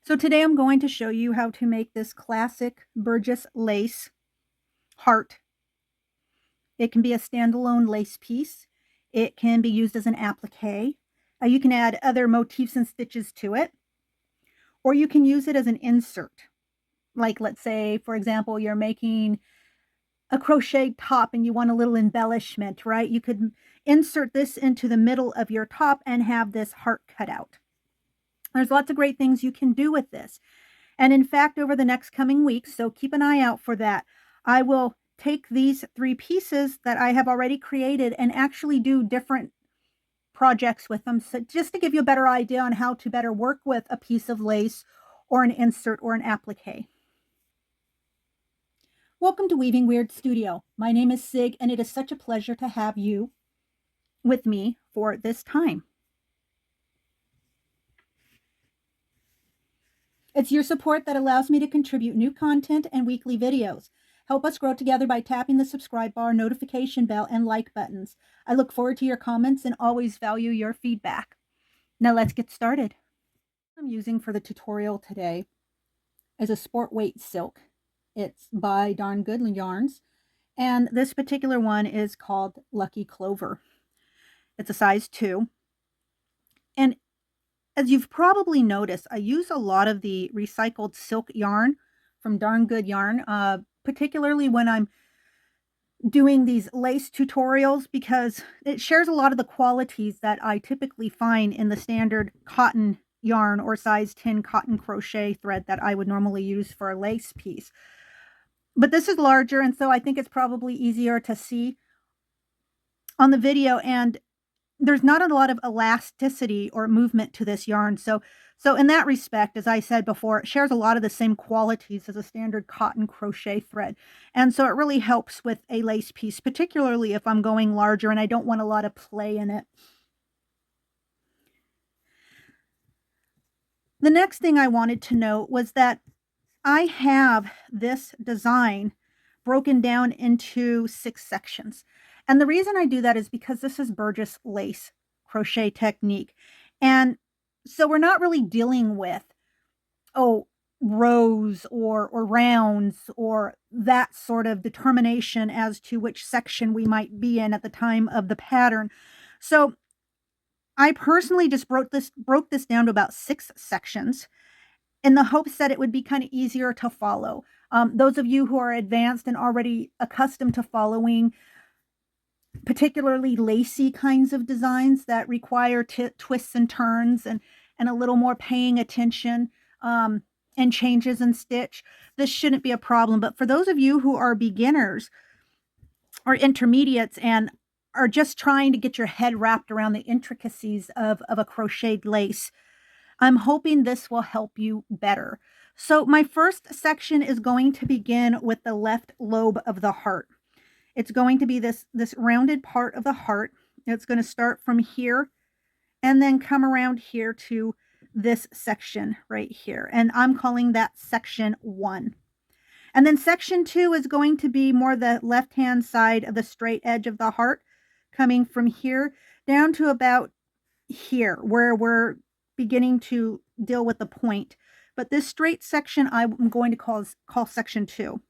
So today I'm going to show you how to make this classic Burgess lace heart. It can be a standalone lace piece. It can be used as an applique. You can add other motifs and stitches to it, or you can use it as an insert. Like, let's say, for example, you're making a crochet top and you want a little embellishment, right? You could insert this into the middle of your top and have this heart cut out. There's lots of great things you can do with this. And in fact, over the next coming weeks, so keep an eye out for that, I will take these 3 pieces that I have already created and actually do different projects with them. So just to give you a better idea on how to better work with a piece of lace or an insert or an applique. Welcome to Weaving Weird Studio. My name is Sig, and it is such a pleasure to have you with me for this time. It's your support that allows me to contribute new content and weekly videos. Help us grow together by tapping the subscribe bar, notification bell, and like buttons. I look forward to your comments and always value your feedback. Now let's get started. What I'm using for the tutorial today is a sport weight silk. It's by Darn Good Yarns, and this particular one is called Lucky Clover. It's a size 2, and as you've probably noticed, I use a lot of the recycled silk yarn from Darn Good Yarn, particularly when I'm doing these lace tutorials, because it shares a lot of the qualities that I typically find in the standard cotton yarn or size 10 cotton crochet thread that I would normally use for a lace piece. But this is larger, and so I think it's probably easier to see on the video, and there's not a lot of elasticity or movement to this yarn. So in that respect, as I said before, it shares a lot of the same qualities as a standard cotton crochet thread. And so it really helps with a lace piece, particularly if I'm going larger and I don't want a lot of play in it. The next thing I wanted to note was that I have this design broken down into 6 sections. And the reason I do that is because this is Burgess lace crochet technique. And so we're not really dealing with, rows or rounds or that sort of determination as to which section we might be in at the time of the pattern. So I personally just broke this down to about 6 sections in the hopes that it would be kind of easier to follow. Those of you who are advanced and already accustomed to following particularly lacy kinds of designs that require twists and turns and a little more paying attention and changes in stitch, this shouldn't be a problem. But for those of you who are beginners or intermediates and are just trying to get your head wrapped around the intricacies of a crocheted lace, I'm hoping this will help you better. So my first section is going to begin with the left lobe of the heart. It's going to be this rounded part of the heart. It's going to start from here and then come around here to this section right here. And I'm calling that section 1. And then section 2 is going to be more the left-hand side of the straight edge of the heart, coming from here down to about here, where we're beginning to deal with the point. But this straight section I'm going to call section 2.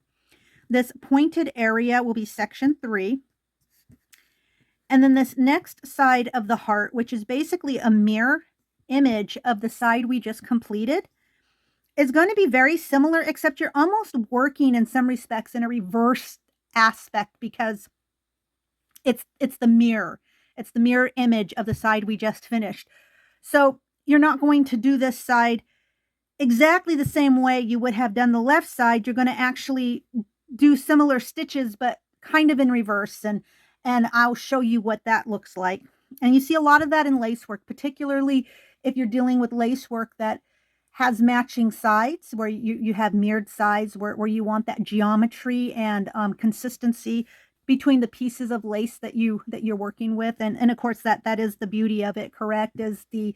This pointed area will be section 3. And then this next side of the heart, which is basically a mirror image of the side we just completed, is going to be very similar, except you're almost working in some respects in a reverse aspect, because it's the mirror. It's the mirror image of the side we just finished. So you're not going to do this side exactly the same way you would have done the left side. You're going to actually do similar stitches, but kind of in reverse, and I'll show you what that looks like. And you see a lot of that in lace work, particularly if you're dealing with lace work that has matching sides, where you have mirrored sides, where you want that geometry and consistency between the pieces of lace that you're working with. And of course that is the beauty of it, correct, is the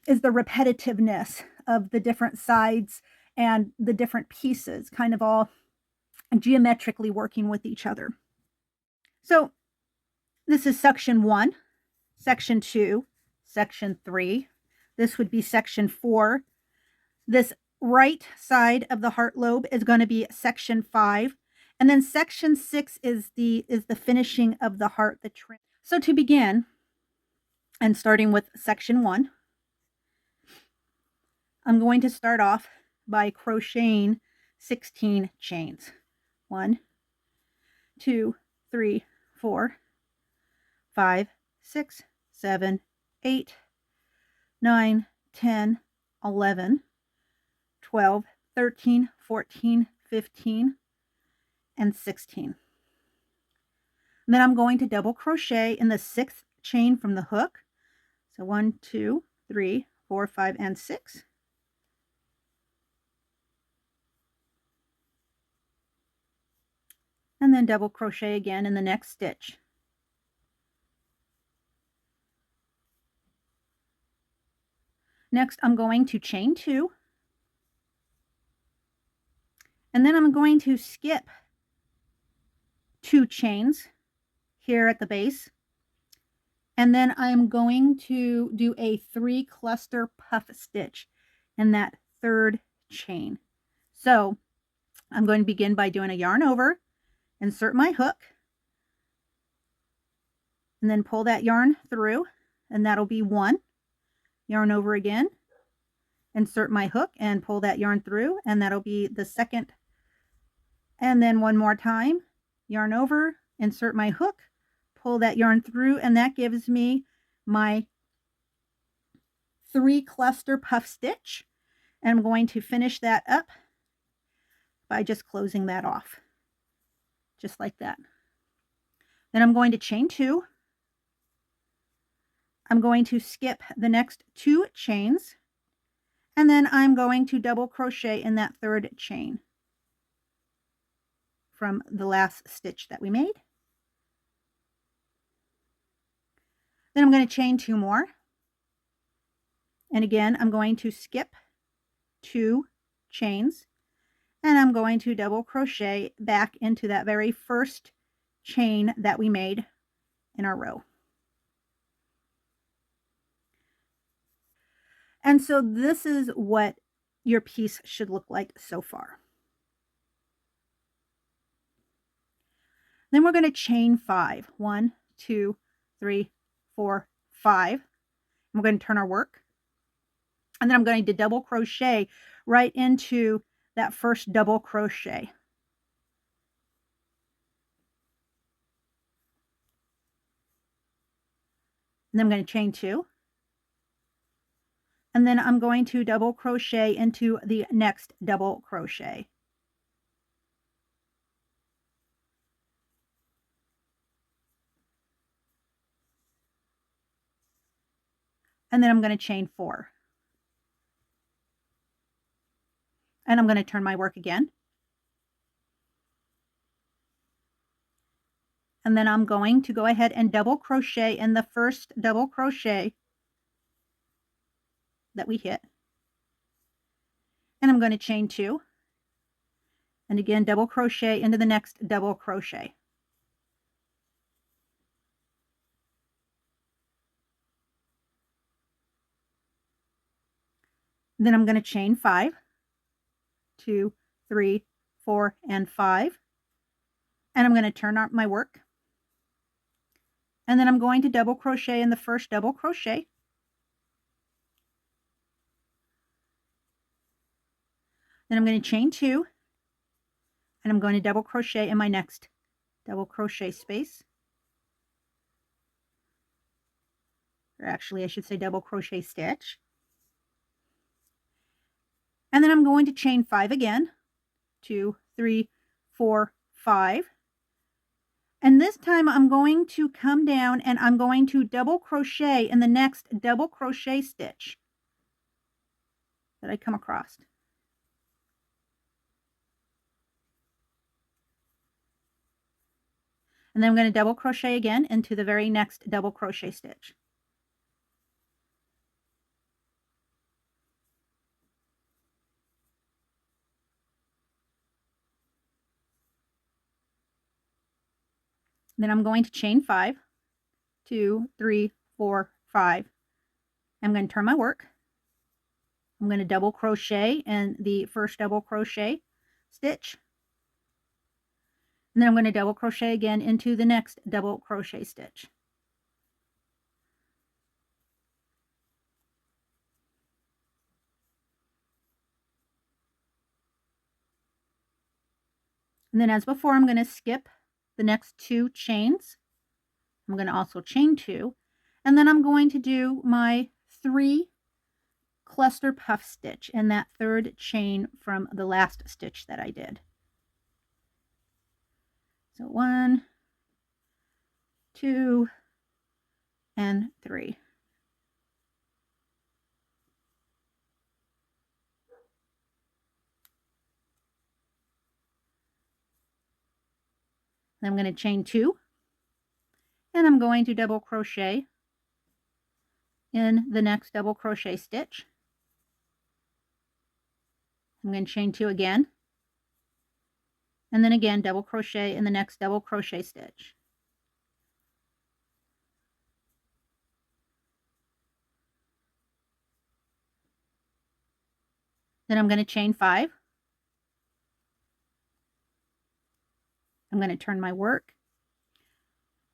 repetitiveness of the different sides and the different pieces kind of all geometrically working with each other. So this is section 1, section 2, section 3. This would be section 4, This right side of the heart lobe is going to be section 5, and then section 6 is the finishing of the heart, the trim. So to begin, and starting with section 1, I'm going to start off by crocheting 16 chains. 1, 2, 3, 4, 5, 6, 7, 8, 9, 10, 11, 12, 13, 14, 15, and 16. And then I'm going to double crochet in the 6th chain from the hook. So 1, 2, 3, 4, 5, and 6. And then double crochet again in the next stitch. Next, I'm going to chain 2. And then I'm going to skip 2 chains here at the base. And then I'm going to do a 3 cluster puff stitch in that 3rd chain. So I'm going to begin by doing a yarn over, insert my hook, and then pull that yarn through, and that'll be 1. Yarn over again, insert my hook and pull that yarn through, and that'll be the 2nd. And then 1 more time, yarn over, insert my hook, pull that yarn through, and that gives me my 3 cluster puff stitch. And I'm going to finish that up by just closing that off, just like that. Then I'm going to chain 2. I'm going to skip the next 2 chains, and then I'm going to double crochet in that 3rd chain from the last stitch that we made. Then I'm going to chain 2 more. And again, I'm going to skip 2 chains, and I'm going to double crochet back into that very first chain that we made in our row. And so this is what your piece should look like so far. Then we're going to chain 5. 1, 2, 3, 4, 5. And we're going to turn our work. And then I'm going to double crochet right into that first double crochet. And then I'm going to chain 2. And then I'm going to double crochet into the next double crochet. And then I'm going to chain 4. And I'm going to turn my work again. And then I'm going to go ahead and double crochet in the first double crochet that we hit. And I'm going to chain 2. And again, double crochet into the next double crochet. Then I'm going to chain 5, 2, 3, 4, and 5. And I'm going to turn out my work. And then I'm going to double crochet in the first double crochet. Then I'm going to chain 2, and I'm going to double crochet in my next double crochet space. Or actually, I should say double crochet stitch. And then I'm going to chain 5 again. 2, 3, 4, 5. And this time I'm going to come down and I'm going to double crochet in the next double crochet stitch that I come across. And then I'm going to double crochet again into the very next double crochet stitch. Then I'm going to chain 5, 2, 3, 4, 5. I'm going to turn my work. I'm going to double crochet in the first double crochet stitch. And then I'm going to double crochet again into the next double crochet stitch. And then as before, I'm going to skip the next 2 chains. I'm going to also chain 2. And then I'm going to do my 3 cluster puff stitch in that 3rd chain from the last stitch that I did. So 1, 2, and 3. Then I'm going to chain 2, and I'm going to double crochet in the next double crochet stitch. I'm going to chain 2 again, and then again double crochet in the next double crochet stitch. Then I'm going to chain 5. I'm going to turn my work,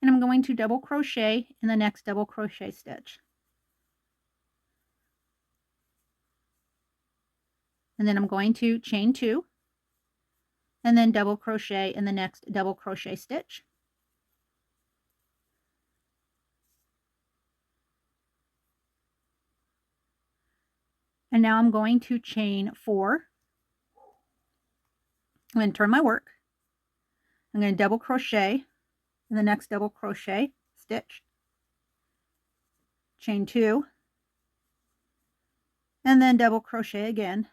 and I'm going to double crochet in the next double crochet stitch. And then I'm going to chain 2, and then double crochet in the next double crochet stitch. And now I'm going to chain 4. I'm going to turn my work. I'm going to double crochet in the next double crochet stitch, chain 2, and then double crochet again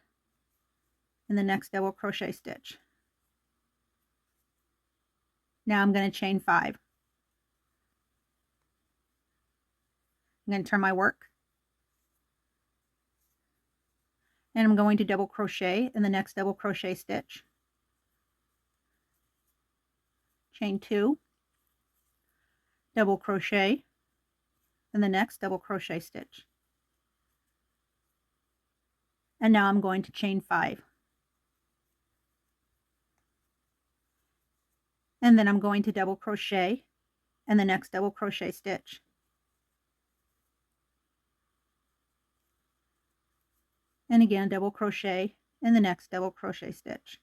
in the next double crochet stitch. Now I'm going to chain 5. I'm going to turn my work, and I'm going to double crochet in the next double crochet stitch, chain 2, double crochet in the next double crochet stitch. And now I'm going to chain 5. And then I'm going to double crochet in the next double crochet stitch. And again, double crochet in the next double crochet stitch.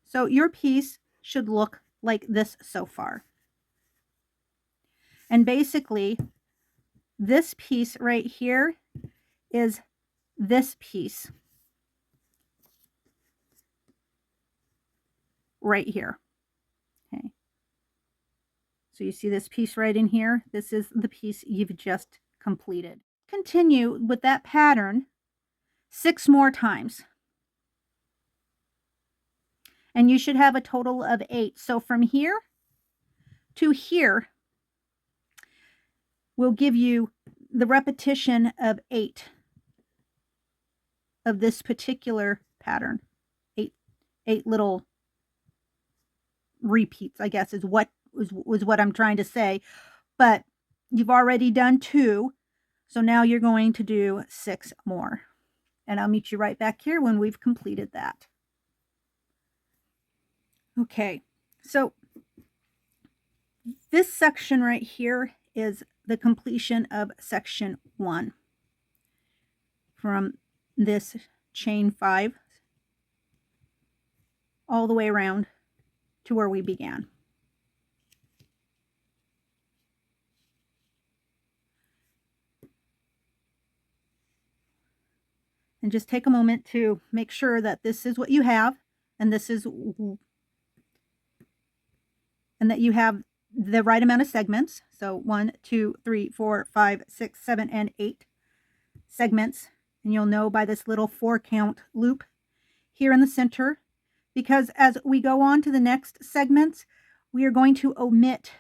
So your piece should look like this so far. And basically, this piece right here is this piece right here. Okay. So you see this piece right in here? This is the piece you've just completed. Continue with that pattern 6 more times. And you should have a total of 8. So from here to here will give you the repetition of 8 of this particular pattern. 8 little repeats, I guess, is what I'm trying to say. But you've already done 2, so now you're going to do 6 more. And I'll meet you right back here when we've completed that. Okay, so this section right here is the completion of section 1 from this chain 5 all the way around to where we began. And just take a moment to make sure that this is what you have, and this is, and that you have the right amount of segments. So 1, 2, 3, 4, 5, 6, 7, and 8 segments. And you'll know by this little 4 count loop here in the center, because as we go on to the next segments, we are going to omit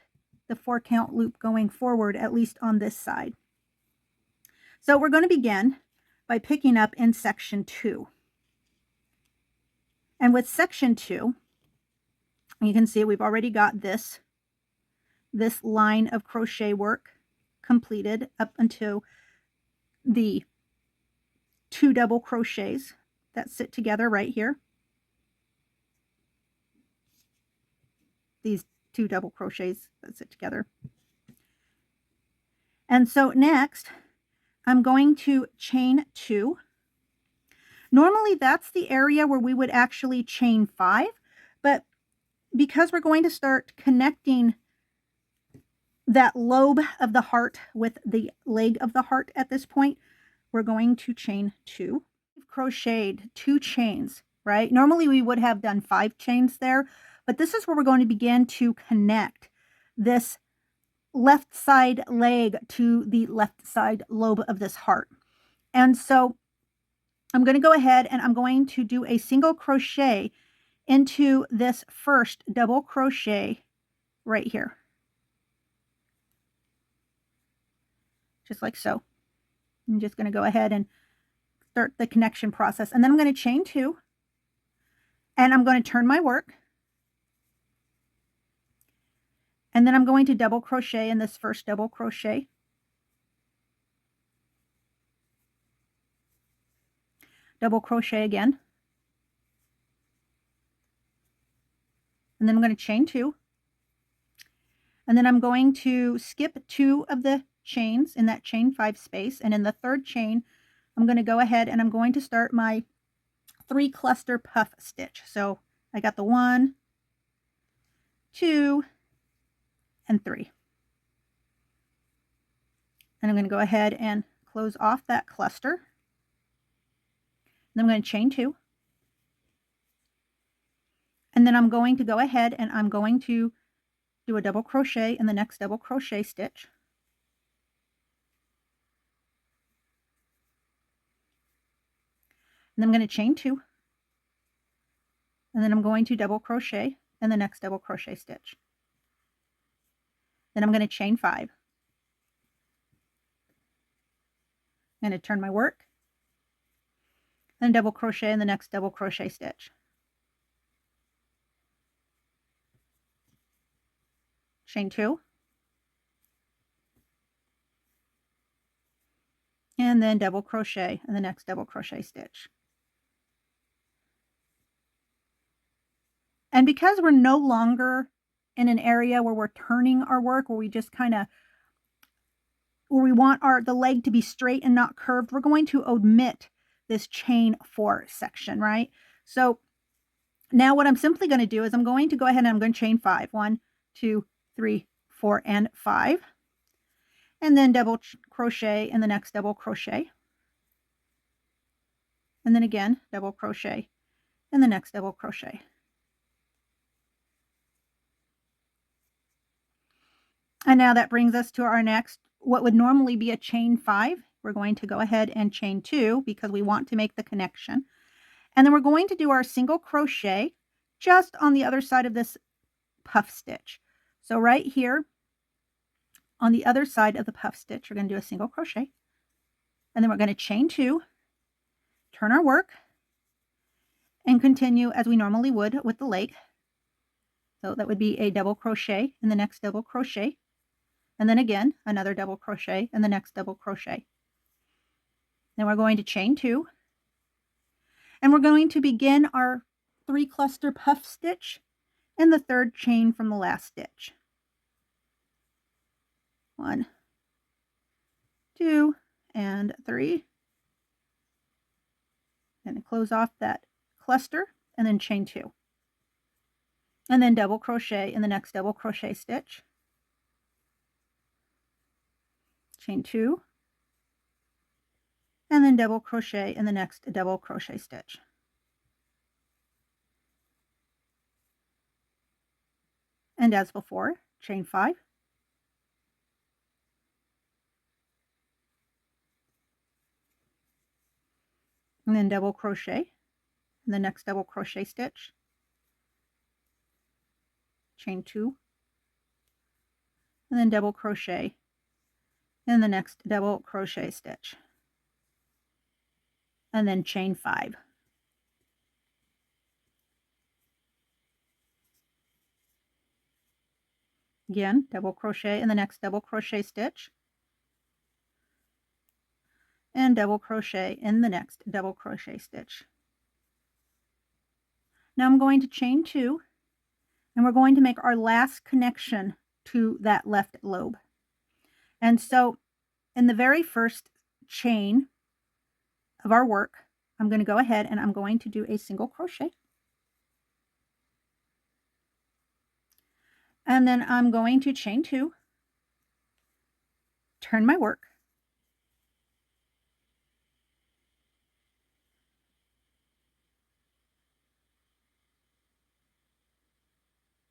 the 4 count loop going forward, at least on this side. So we're going to begin by picking up in section 2. And with section 2, you can see we've already got this this line of crochet work completed up until the 2 double crochets that sit together right here. These 2 double crochets that sit together. And so next, I'm going to chain 2. Normally that's the area where we would actually chain 5, but because we're going to start connecting that lobe of the heart with the leg of the heart at this point, we're going to chain 2. We've crocheted 2 chains, right? Normally we would have done 5 chains there, but this is where we're going to begin to connect this left side leg to the left side lobe of this heart. And so I'm going to go ahead and I'm going to do a single crochet into this first double crochet right here. Just like so. I'm just going to go ahead and start the connection process. And then I'm going to chain 2. And I'm going to turn my work. And then I'm going to double crochet in this first double crochet. Double crochet again. And then I'm going to chain 2. And then I'm going to skip 2 of the chains in that chain 5 space. And in the third chain, I'm going to go ahead and I'm going to start my 3 cluster puff stitch. So I got the 1, 2, and 3. And I'm going to go ahead and close off that cluster. And I'm going to chain 2. And then I'm going to go ahead and I'm going to do a double crochet in the next double crochet stitch. And I'm going to chain 2. And then I'm going to double crochet in the next double crochet stitch. Then I'm going to chain 5. I'm going to turn my work. Then double crochet in the next double crochet stitch. Chain 2. And then double crochet in the next double crochet stitch. And because we're no longer in an area where we're turning our work, where we just kind of, where we want the leg to be straight and not curved, we're going to omit this chain 4 section, right? So now what I'm simply going to do is I'm going to go ahead and I'm going to chain 5. 1, 2, 3, 4, and 5. And then double crochet in the next double crochet. And then again, double crochet in the next double crochet. And now that brings us to our next, what would normally be a chain 5. We're going to go ahead and chain 2 because we want to make the connection. And then we're going to do our single crochet just on the other side of this puff stitch. So right here on the other side of the puff stitch, we're going to do a single crochet. And then we're going to chain 2, turn our work, and continue as we normally would with the leg. So that would be a double crochet in the next double crochet. And then again, another double crochet in the next double crochet. Then we're going to chain 2. And we're going to begin our 3 cluster puff stitch in the third chain from the last stitch. 1, 2, and 3. And close off that cluster and then chain 2. And then double crochet in the next double crochet stitch. Chain 2. And then double crochet in the next double crochet stitch. And as before, chain 5. And then double crochet in the next double crochet stitch. Chain 2. And then double crochet in the next double crochet stitch. And then chain 5. Again, double crochet in the next double crochet stitch, and double crochet in the next double crochet stitch. Now I'm going to chain 2, and we're going to make our last connection to that left lobe. And so in the very first chain of our work, I'm going to go ahead and I'm going to do a single crochet. And then I'm going to chain 2, turn my work,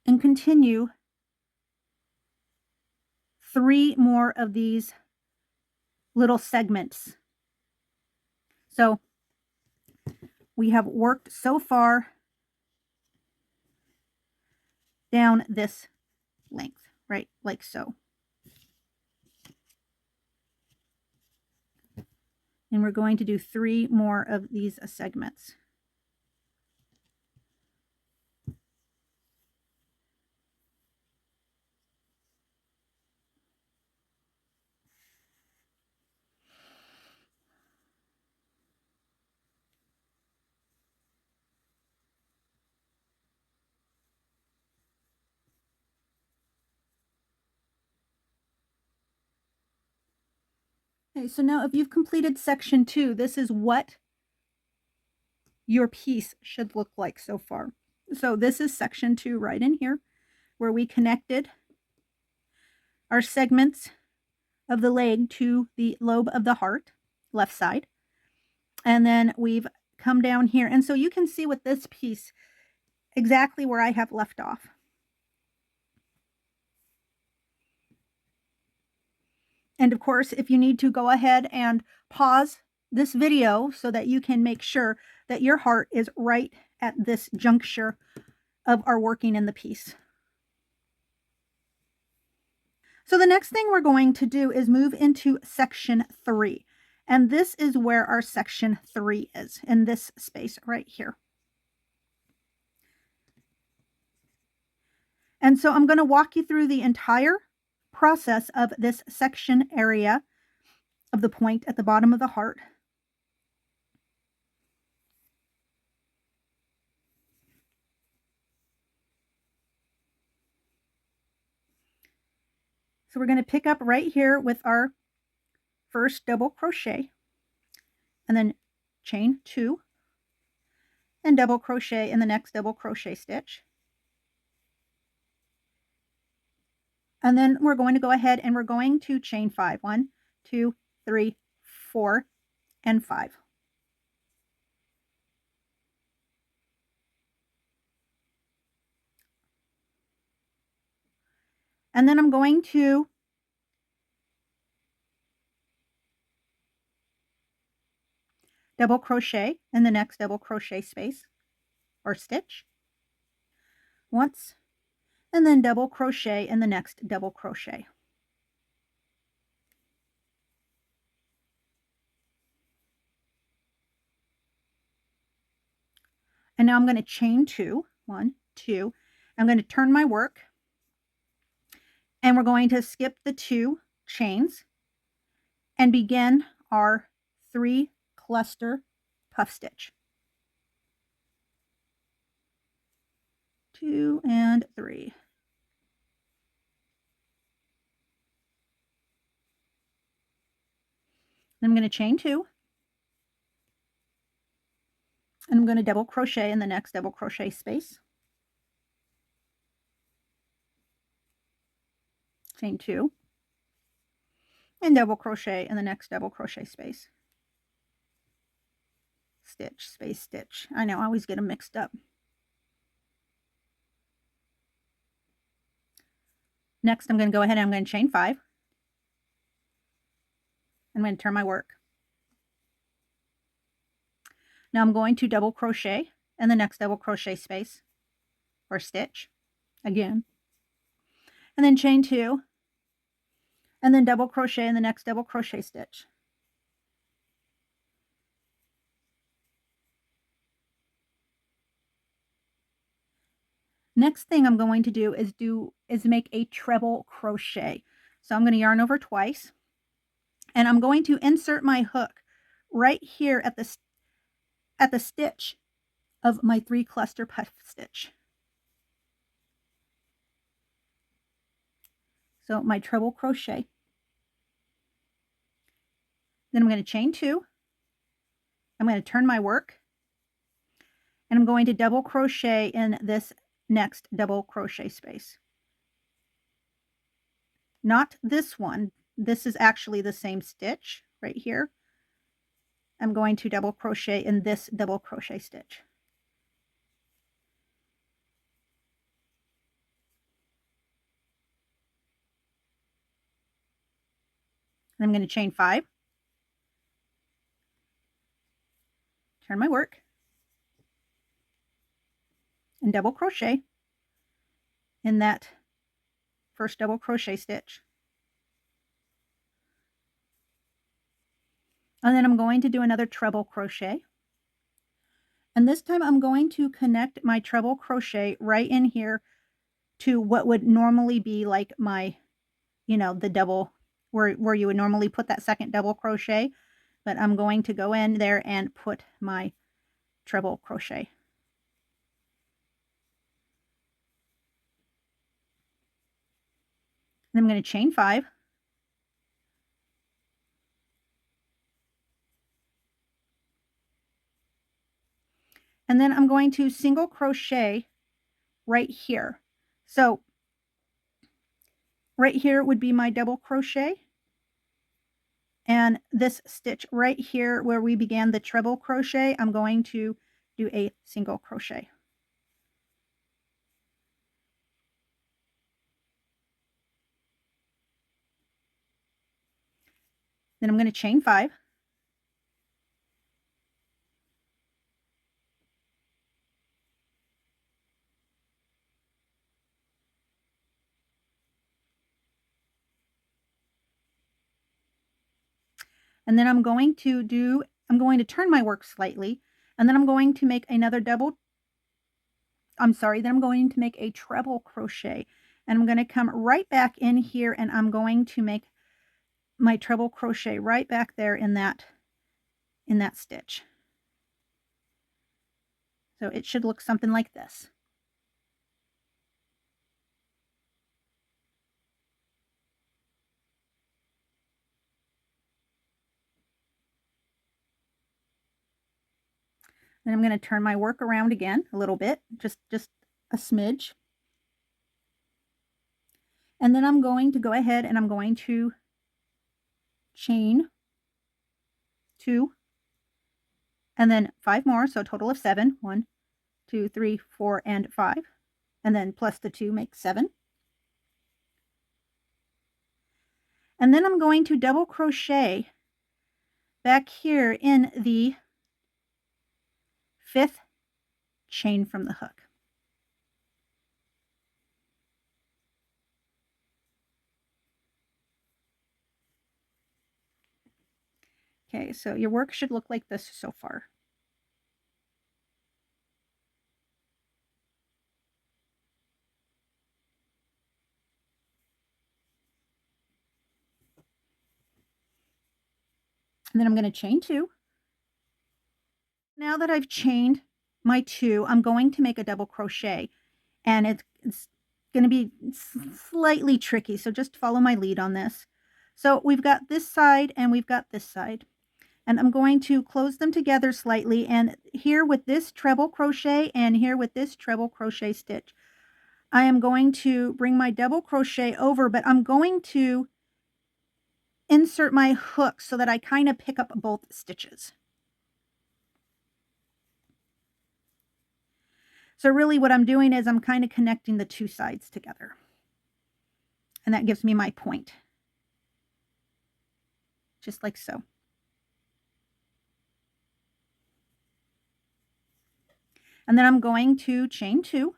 and continue 3 more of these little segments. So we have worked so far down this length, right? Like so. And we're going to do 3 more of these segments. Okay, so now if you've completed section 2, this is what your piece should look like so far. So this is section 2 right in here, where we connected our segments of the leg to the lobe of the heart, left side. And then we've come down here. And so you can see with this piece exactly where I have left off. And of course, if you need to, go ahead and pause this video so that you can make sure that your heart is right at this juncture of our working in the piece. So the next thing we're going to do is move into section 3. And this is where our section 3 is, in this space right here. And so I'm going to walk you through the entire process of this section area of the point at the bottom of the heart. So we're going to pick up right here with our first double crochet, and then chain 2 and double crochet in the next double crochet stitch. And then we're going to go ahead and we're going to chain 5. 1, 2, 3, 4, and 5. And then I'm going to double crochet in the next double crochet space or stitch once, and then double crochet in the next double crochet. And now I'm going to chain 2, 1, 2. I'm going to turn my work, and we're going to skip the 2 chains and begin our 3 cluster puff stitch. 2 and 3. Then I'm going to chain 2, and I'm going to double crochet in the next double crochet space. Chain 2, and double crochet in the next double crochet space. Stitch, space, stitch. I know, I always get them mixed up. Next, I'm going to go ahead and I'm going to chain 5. I'm going to turn my work. Now I'm going to double crochet in the next double crochet space or stitch again, and then chain 2, and then double crochet in the next double crochet stitch. Next thing I'm going to do is make a treble crochet. So I'm going to yarn over twice, and I'm going to insert my hook right here at the stitch of my 3 cluster puff stitch. So my treble crochet. Then I'm going to chain 2. I'm going to turn my work, and I'm going to double crochet in this next double crochet space. Not this one. This is actually the same stitch right here. I'm going to double crochet in this double crochet stitch. And I'm going to chain 5, turn my work, and double crochet in that first double crochet stitch. And then I'm going to do another treble crochet. And this time I'm going to connect my treble crochet right in here to what would normally be like my, the double where you would normally put that second double crochet. But I'm going to go in there and put my treble crochet. And I'm going to chain 5. And then I'm going to single crochet right here. So right here would be my double crochet. And this stitch right here where we began the treble crochet, I'm going to do a single crochet. Then I'm going to chain 5. And then I'm going to turn my work slightly, and then I'm going to make another then I'm going to make a treble crochet, and I'm going to come right back in here, and I'm going to make my treble crochet right back there in that stitch. So it should look something like this. Then I'm going to turn my work around again a little bit, just a smidge. And then I'm going to go ahead and I'm going to chain 2 and then 5 more, so a total of 7. 1, 2, 3, 4, and 5. And then plus the 2 makes 7. And then I'm going to double crochet back here in the 5th chain from the hook. Okay, so your work should look like this so far. And then I'm going to chain 2. Now that I've chained my 2, I'm going to make a double crochet, and it's going to be slightly tricky, so just follow my lead on this. So we've got this side and we've got this side, and I'm going to close them together slightly, and here with this treble crochet and here with this treble crochet stitch, I am going to bring my double crochet over, but I'm going to insert my hook so that I kind of pick up both stitches. So really what I'm doing is I'm kind of connecting the 2 sides together. And that gives me my point. Just like so. And then I'm going to chain 2.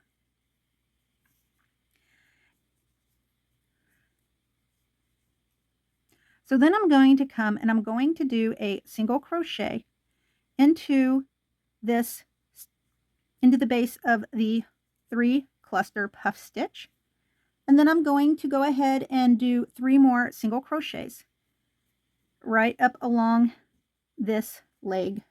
So then I'm going to come and I'm going to do a single crochet into the base of the 3 cluster puff stitch. And then I'm going to go ahead and do 3 more single crochets right up along this leg.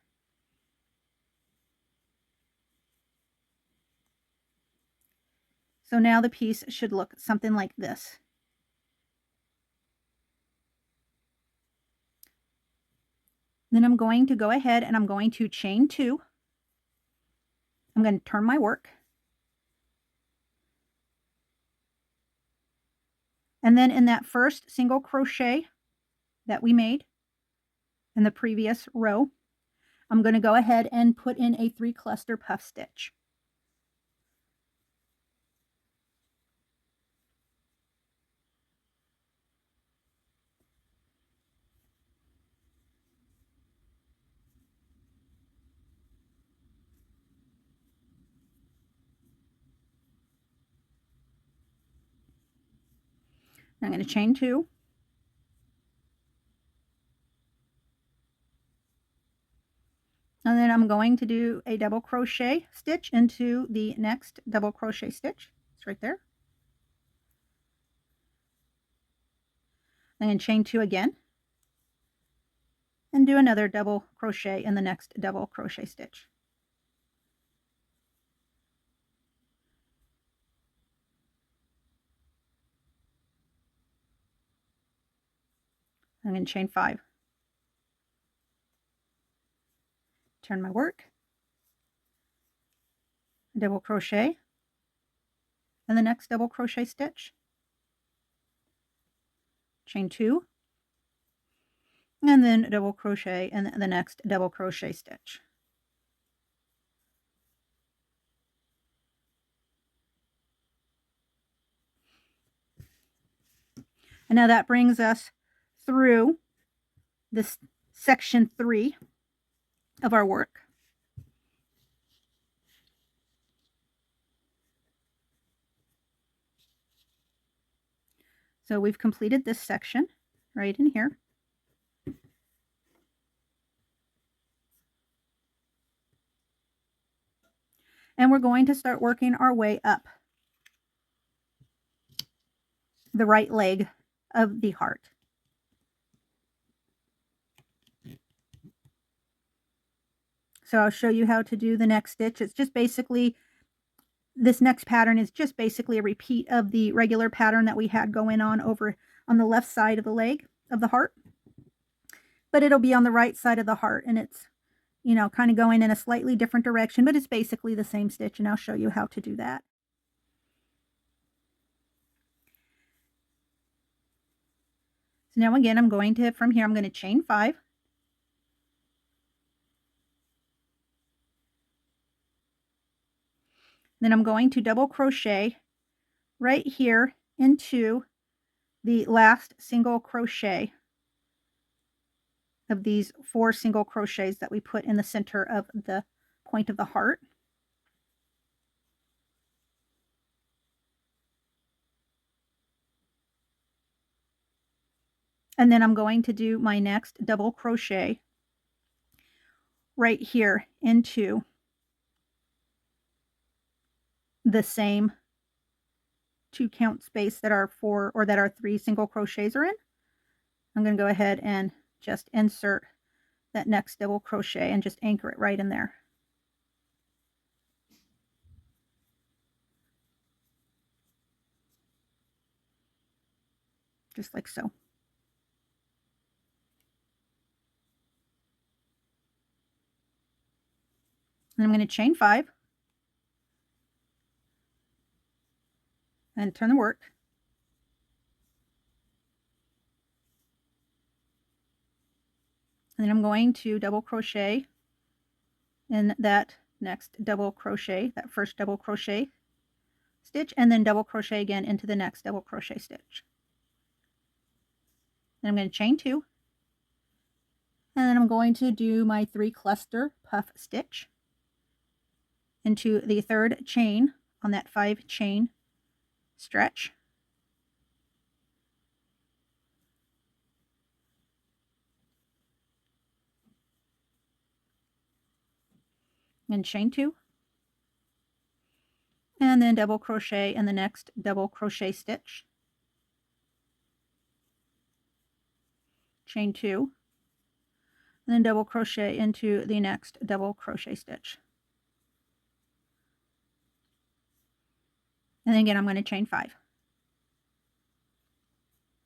So now the piece should look something like this. Then I'm going to go ahead and I'm going to chain 2. I'm going to turn my work. And then in that first single crochet that we made in the previous row, I'm going to go ahead and put in a 3 cluster puff stitch. I'm going to chain 2. And then I'm going to do a double crochet stitch into the next double crochet stitch. It's right there. I'm going to chain 2 again and do another double crochet in the next double crochet stitch. I'm going to chain 5. Turn my work, double crochet in the next double crochet stitch, chain 2, and then double crochet in the next double crochet stitch. And now that brings us through this section 3 of our work. So we've completed this section right in here. And we're going to start working our way up the right leg of the heart. So I'll show you how to do the next stitch. It's just basically, this next pattern is just basically a repeat of the regular pattern that we had going on over on the left side of the leg of the heart. But it'll be on the right side of the heart, and it's, you know, kind of going in a slightly different direction, but it's basically the same stitch, and I'll show you how to do that. So now again, I'm going to, from here, I'm going to chain 5. Then I'm going to double crochet right here into the last single crochet of these 4 single crochets that we put in the center of the point of the heart. And then I'm going to do my next double crochet right here into the same 2 count space that our 4 or that our 3 single crochets are in. I'm going to go ahead and just insert that next double crochet and just anchor it right in there. Just like so. And I'm going to chain 5 and turn the work. And then I'm going to double crochet in that next double crochet, that first double crochet stitch, and then double crochet again into the next double crochet stitch. Then I'm going to chain 2, and then I'm going to do my 3 cluster puff stitch into the 3rd chain on that 5 chain stretch. And chain 2, and then double crochet in the next double crochet stitch, chain 2, and then double crochet into the next double crochet stitch. And then again, I'm going to chain 5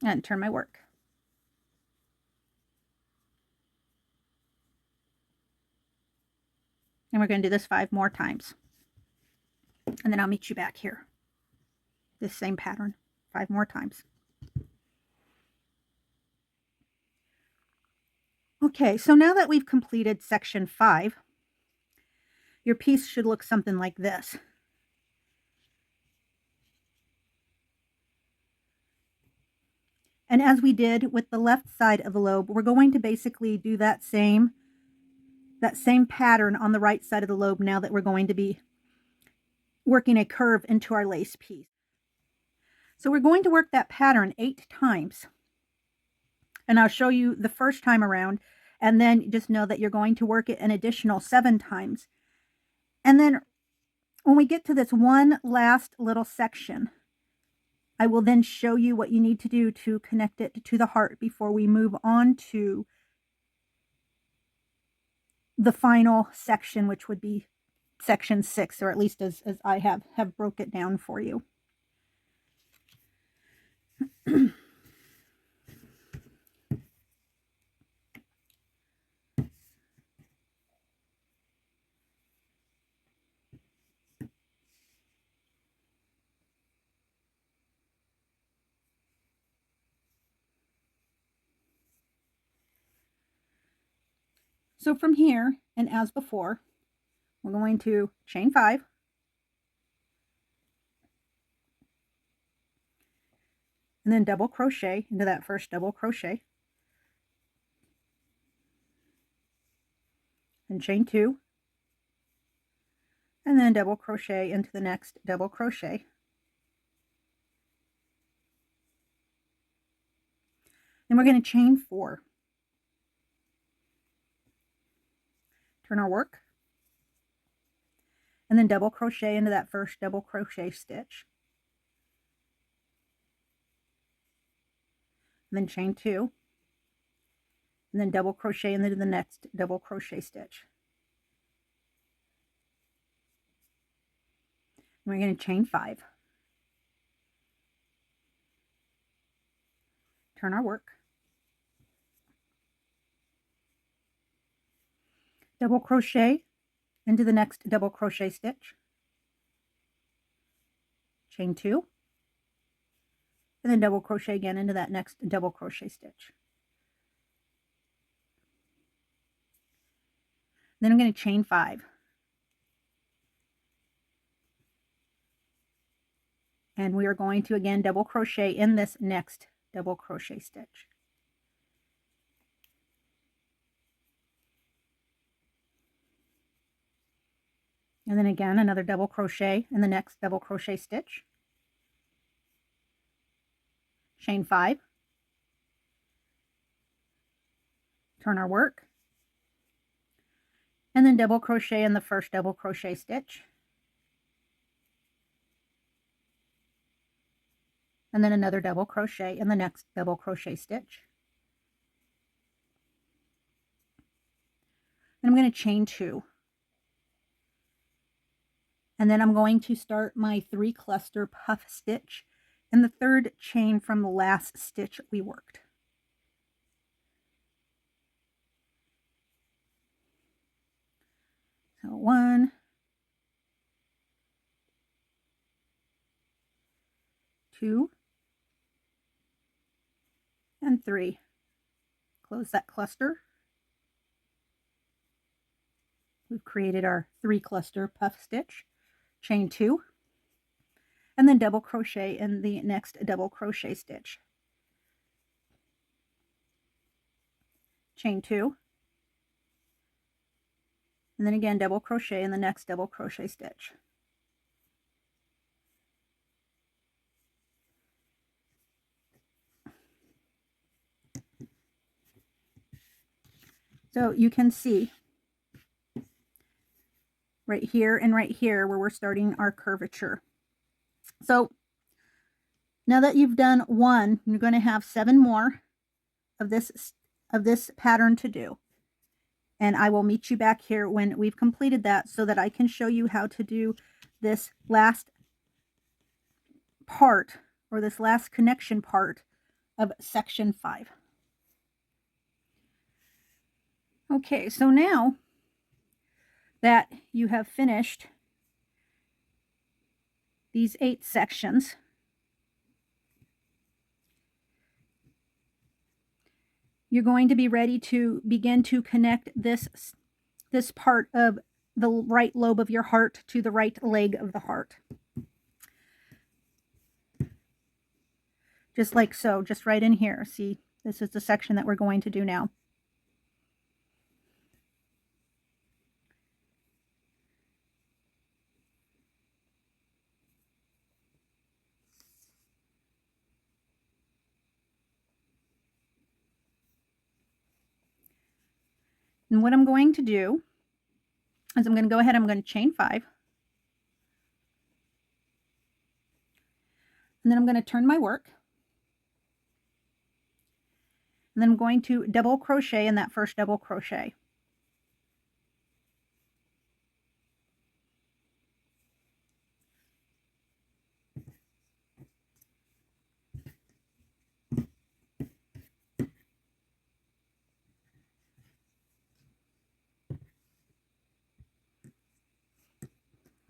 and turn my work. And we're going to do this 5 more times. And then I'll meet you back here. This same pattern 5 more times. Okay, so now that we've completed section 5, your piece should look something like this. And as we did with the left side of the lobe, we're going to basically do that same pattern on the right side of the lobe now that we're going to be working a curve into our lace piece. So we're going to work that pattern 8 times. And I'll show you the first time around, and then just know that you're going to work it an additional 7 times. And then when we get to this one last little section, I will then show you what you need to do to connect it to the heart before we move on to the final section, which would be section 6, or at least as I have broke it down for you. So from here, and as before, we're going to chain 5, and then double crochet into that first double crochet, and chain 2, and then double crochet into the next double crochet. Then we're going to chain 4. Turn our work, and then double crochet into that first double crochet stitch, and then chain 2, and then double crochet into the next double crochet stitch. And we're going to chain 5. Turn our work, double crochet into the next double crochet stitch, chain 2, and then double crochet again into that next double crochet stitch. Then I'm going to chain 5. And we are going to again double crochet in this next double crochet stitch. And then again another double crochet in the next double crochet stitch. Chain 5. Turn our work. And then double crochet in the first double crochet stitch. And then another double crochet in the next double crochet stitch. And I'm going to chain 2. And then I'm going to start my 3 cluster puff stitch in the third chain from the last stitch we worked. So 1, 2, and 3. Close that cluster. We've created our 3 cluster puff stitch, chain 2, and then double crochet in the next double crochet stitch. Chain 2, and then again double crochet in the next double crochet stitch. So you can see right here and right here where we're starting our curvature. So now that you've done one, you're going to have 7 more of this pattern to do. And I will meet you back here when we've completed that so that I can show you how to do this last part, or this last connection part of section 5. Okay, so now that you have finished these 8 sections, you're going to be ready to begin to connect this part of the right lobe of your heart to the right leg of the heart. Just like so, just right in here. See, this is the section that we're going to do now. And what I'm going to do is I'm going to go ahead, I'm going to chain 5. And then I'm going to turn my work. And then I'm going to double crochet in that first double crochet.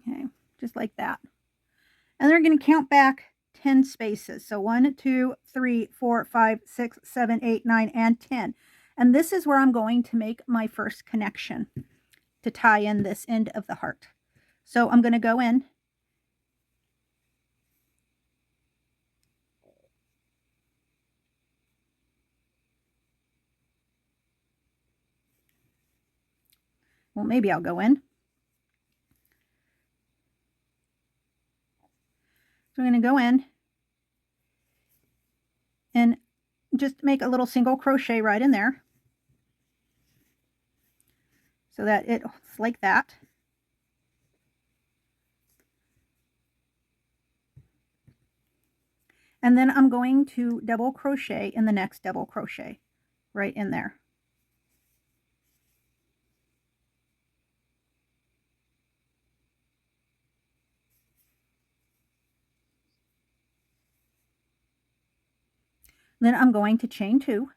Okay, just like that. And they're going to count back 10 spaces. So 1, 2, 3, 4, 5, 6, 7, 8, 9, and 10. And this is where I'm going to make my first connection to tie in this end of the heart. So I'm going to go in well, maybe I'll go in. So I'm going to go in and just make a little single crochet right in there so that it's like that. And then I'm going to double crochet in the next double crochet right in there. Then I'm going to chain 2.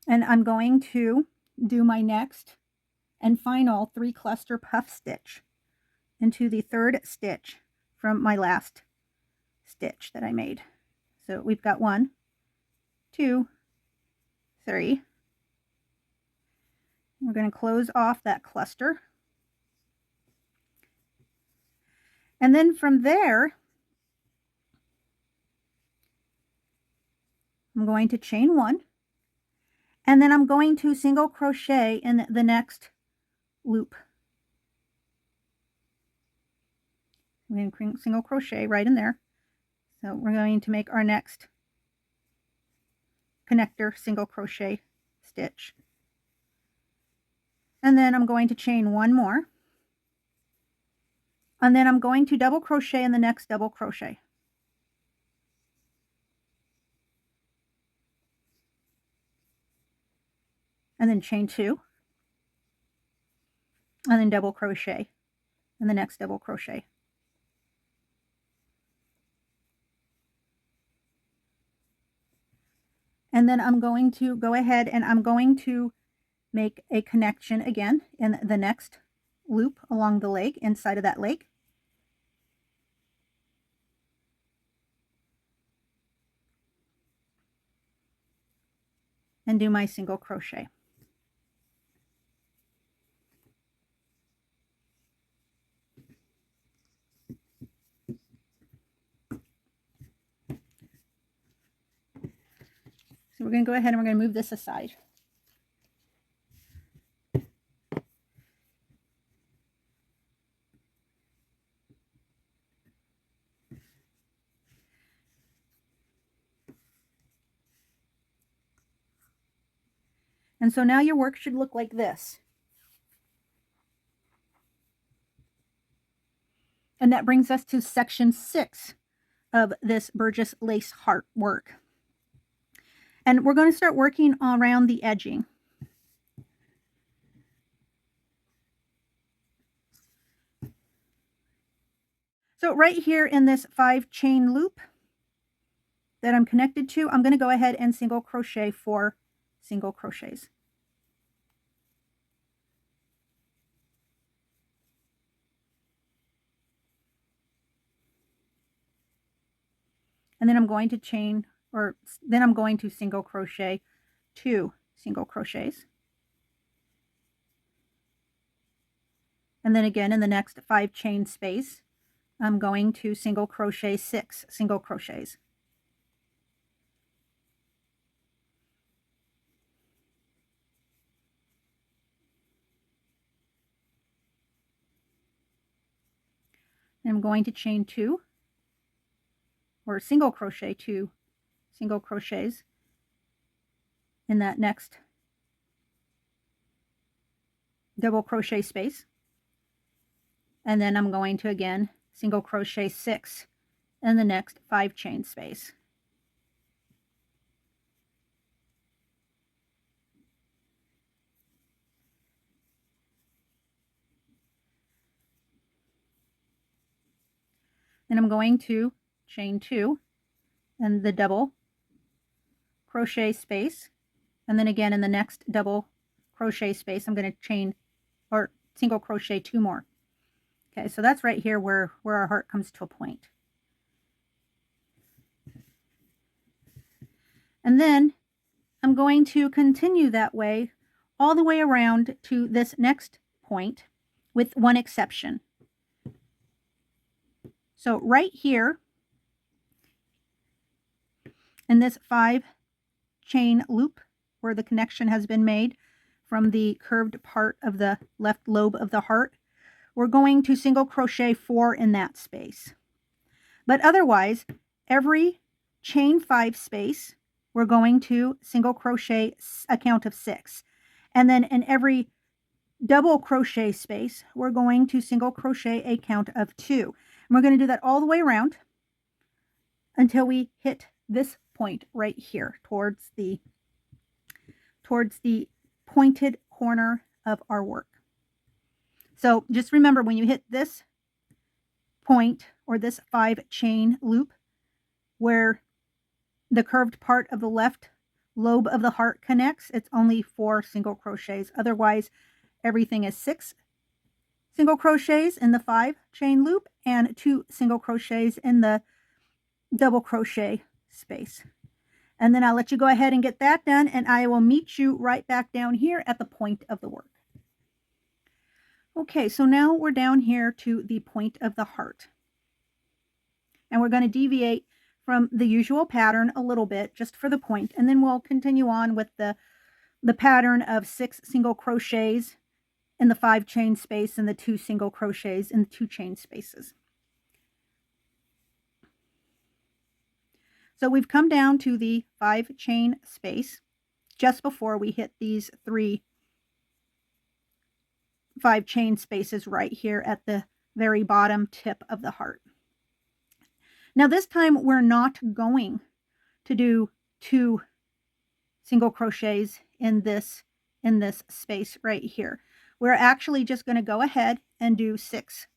And I'm going to do my next and final 3 cluster puff stitch into the 3rd stitch from my last stitch that I made. So we've got 1, 2, 3. We're going to close off that cluster. And then from there, I'm going to chain 1, and then I'm going to single crochet in the next loop. I'm going to single crochet right in there. So we're going to make our next connector single crochet stitch. And then I'm going to chain 1 more. And then I'm going to double crochet in the next double crochet. And then chain 2. And then double crochet in the next double crochet. And then I'm going to go ahead and I'm going to make a connection again in the next loop along the leg, inside of that leg. And do my single crochet. So we're going to go ahead and we're going to move this aside. And so now your work should look like this. And that brings us to section 6 of this Burgess lace heart work. And we're going to start working around the edging. So right here in this 5 chain loop that I'm connected to, I'm going to go ahead and single crochet 4 single crochets. And then I'm going to chain, or then I'm going to single crochet 2 single crochets. And then again in the next 5 chain space, I'm going to single crochet 6 single crochets. And I'm going to chain 2, or single crochet 2 single crochets in that next double crochet space. And then I'm going to again single crochet 6 in the next 5 chain space. And I'm going to chain 2 and the double crochet space, and then again in the next double crochet space I'm going to chain or single crochet 2 more. Okay, so that's right here where our heart comes to a point. And then I'm going to continue that way all the way around to this next point, with one exception. So right here in this 5 chain loop where the connection has been made from the curved part of the left lobe of the heart, we're going to single crochet 4 in that space. But otherwise, every chain 5 space, we're going to single crochet a count of 6. And then in every double crochet space, we're going to single crochet a count of 2. And we're going to do that all the way around until we hit this point right here towards the pointed corner of our work. So just remember, when you hit this point or this 5 chain loop where the curved part of the left lobe of the heart connects, it's only 4 single crochets. Otherwise, everything is 6 single crochets in the 5 chain loop and 2 single crochets in the double crochet space. And then I'll let you go ahead and get that done, and I will meet you right back down here at the point of the work. Okay, so now we're down here to the point of the heart. And we're going to deviate from the usual pattern a little bit just for the point, and then we'll continue on with the pattern of 6 single crochets in the 5 chain space and the 2 single crochets in the 2 chain spaces. So we've come down to the 5 chain space just before we hit these 3 5 chain spaces right here at the very bottom tip of the heart. Now this time we're not going to do 2 single crochets in this space right here. We're actually just going to go ahead and do 6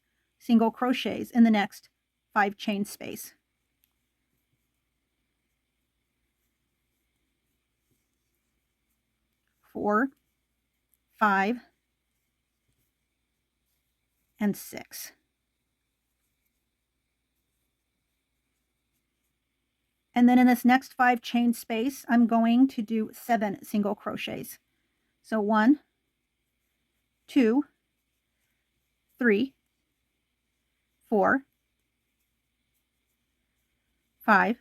single crochets in the next 5 chain space. 4, 5, and 6. And then in this next 5 chain space, I'm going to do 7 single crochets. So 1, 2, 3, 4, 5,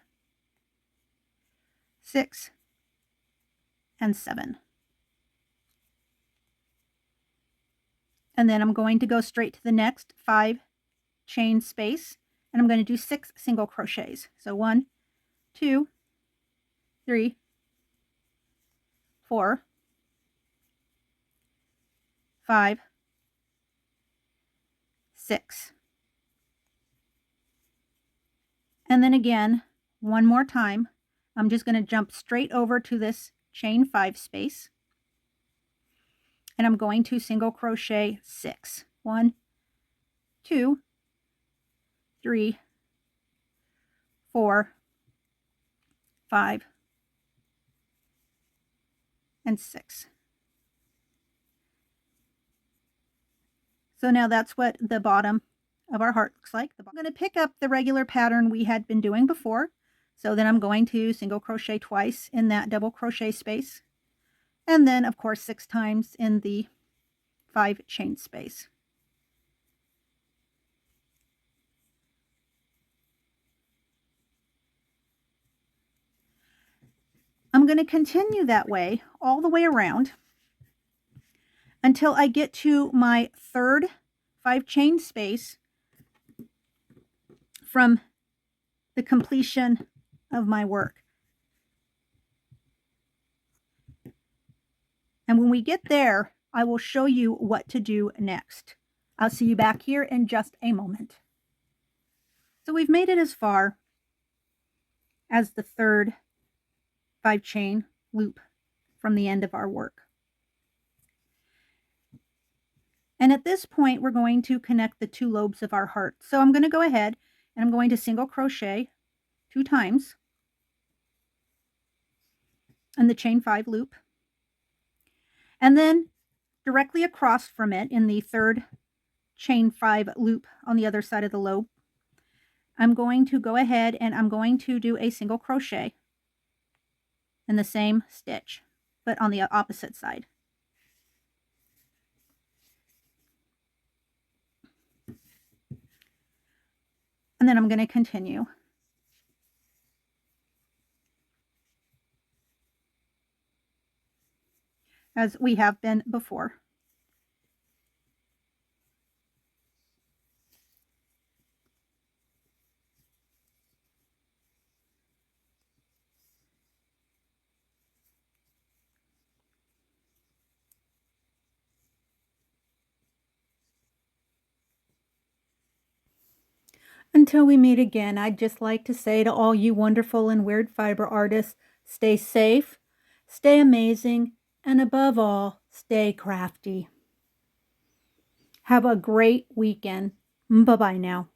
6, and 7. And then I'm going to go straight to the next 5 chain space, and I'm going to do 6 single crochets. So 1, 2, 3, 4, 5, 6. And then again, one more time, I'm just going to jump straight over to this chain 5 space. And I'm going to single crochet 6. 1, 2, 3, 4, 5, and 6. So now that's what the bottom of our heart looks like. I'm going to pick up the regular pattern we had been doing before. So then I'm going to single crochet twice in that double crochet space. And then, of course, 6 times in the 5 chain space. I'm going to continue that way all the way around until I get to my third 5 chain space from the completion of my work. And when we get there, I will show you what to do next. I'll see you back here in just a moment. So we've made it as far as the third 5 chain loop from the end of our work. And at this point, we're going to connect the 2 lobes of our heart. So I'm going to go ahead and I'm going to single crochet 2 times in the chain 5 loop. And then directly across from it in the third chain 5 loop on the other side of the lobe, I'm going to go ahead and I'm going to do a single crochet in the same stitch, but on the opposite side. And then I'm going to continue. As we have been before. Until we meet again, I'd just like to say to all you wonderful and weird fiber artists, stay safe, stay amazing, and above all, stay crafty. Have a great weekend. Bye-bye now.